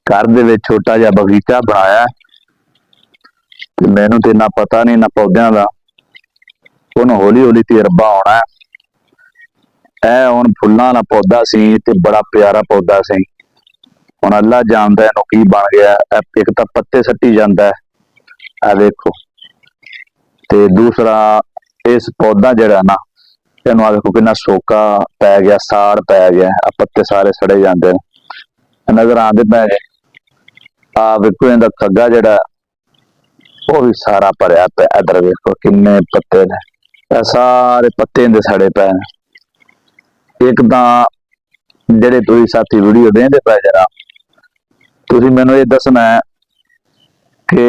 घर दे छोटा जिहा बगीचा बनाया ते मैनू तो इन्ना पता नहीं ना पौद्यां का। उन्होंने हौली हौली तजर्बा आना है। ए हुण फुल्लां दा पौधा सी ते बड़ा प्यारा पौधा सी। हुण अल्लाह जानदा इहनूं की बन गया। एक तां पत्ते सट्टी जांदा है, आ देखो, ते दूसरा इस पौधा जिहड़ा ना इहनूं आ देखो किन्ना सोका पै गया, साड़ पै गया, आ पत्ते सारे सड़े जांदे ने, नज़र आंदे पै ने। आ वेखो इहदा खग्गा जिहड़ा वो भी सारा भरिया पे। इधर देखो किन्ने पत्ते ने, सारे पत्ते इहदे सड़े पे ने। एक तां जेहड़े तुसीं साथी वीडियो देंदे पे जरा, तुसीं मैनूं ये दसना है कि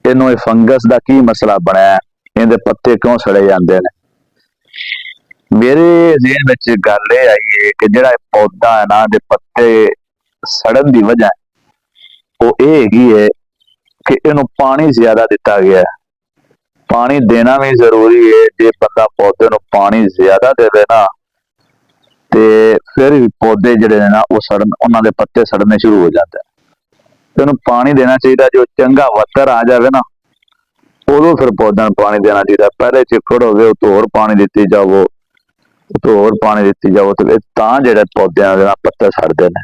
इहनूं ये फंगस का की मसला बनया, इहदे पत्ते क्यों सड़े जांदे ने। मेरे ज़हन विच गल ये आई है कि जिहड़ा पौधा है ना, इहदे पत्ते सड़न की वजह वो ये हैगी है कि इहनूं पानी ज्यादा दिता गया है। पानी देना भी जरूरी है। जे बंदा पौधे नूं पानी ज्यादा देवे ना, ते फिर भी पौधे जिहड़े ने ना वो सड़न, उन्हां दे पत्ते सड़ने शुरू हो जाते हैं। इहनूं पानी देना चाहिए। जो चंगा वत्तर आ जाए ना, उदों फिर पौधे नूं पानी देना चाहिए। पहले चिक्कड़ होवे उतो होर पानी दित्ती जावो, उतो होर पानी दित्ती जावो, ते तां जिहड़े पौधे दे पत्ते सड़दे ने।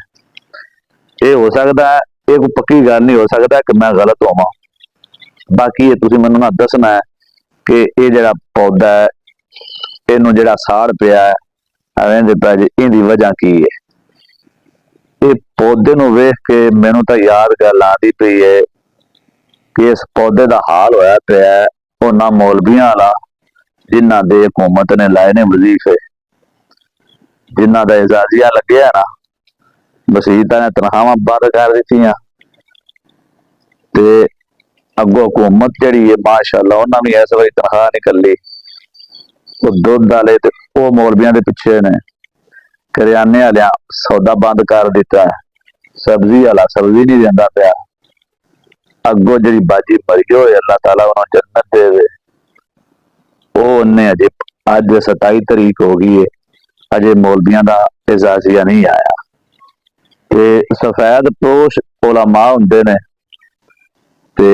ये हो सकता है, ये कोई पक्की गल नहीं हो सकता कि मैं गलत होवां। बाकी ये तुसीं मैनूं ना दसना है कि ये जिहड़ा पौधा है, इहनूं जिहड़ा साड़ पिया है, इहदे पै इहदी वजह की है। ये पौधे नूं वेख के मैनूं तां याद गल आंदी पई है कि इस पौधे दा हाल होया पिया है उन्हां मौलवियां वाला जिन्हां दे हुकूमत ने लाए ने वजीफे, जिन्हां दा एजाजिया लग्या ना, मसीतां ने तनखावां बंद कर दित्तियां, ते अगों हुकूमत जिहड़ी है माशाअल्लाह उन्हां भी इस वारी तनखा निकली। वो दुध वाले ते वो मौलवियां दे पिछे ने, करियाने वालियां सौदा बंद कर दिता है, सब्जी वाला सब्जी नहीं देंदा पिया। अगों जिहड़ी बाजी मरी होए अल्लाह ताला उन्होंने जन्नत देवे, वो उन्हें अजे अज 27 तरीक हो गई है, अजे मौलवियां दा एजाजिया नहीं आया। ते सफेद पोश उलमा हुंदे ने ते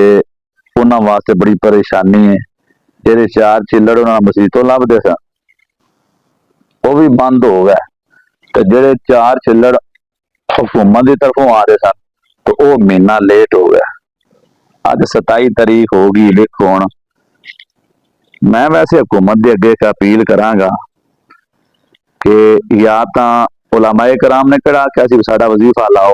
उन्हां वास्ते बड़ी परेशानी है। जेहड़े 4 चिल्लड़ उन्हां मसीतों लभदे सन वो भी बंद हो गए, ते जेहड़े 4 चिल्लड़ हुकूमत की तरफों आ रहे सन तो वो महीना लेट हो गया। अज 27 तरीक हो गई। देखो हुण मैं वैसे हुकूमत के अगे एक अपील करांगा कि या तां उलमाए कराम ने किहड़ा आख्या सी साडा वजीफा लाओ,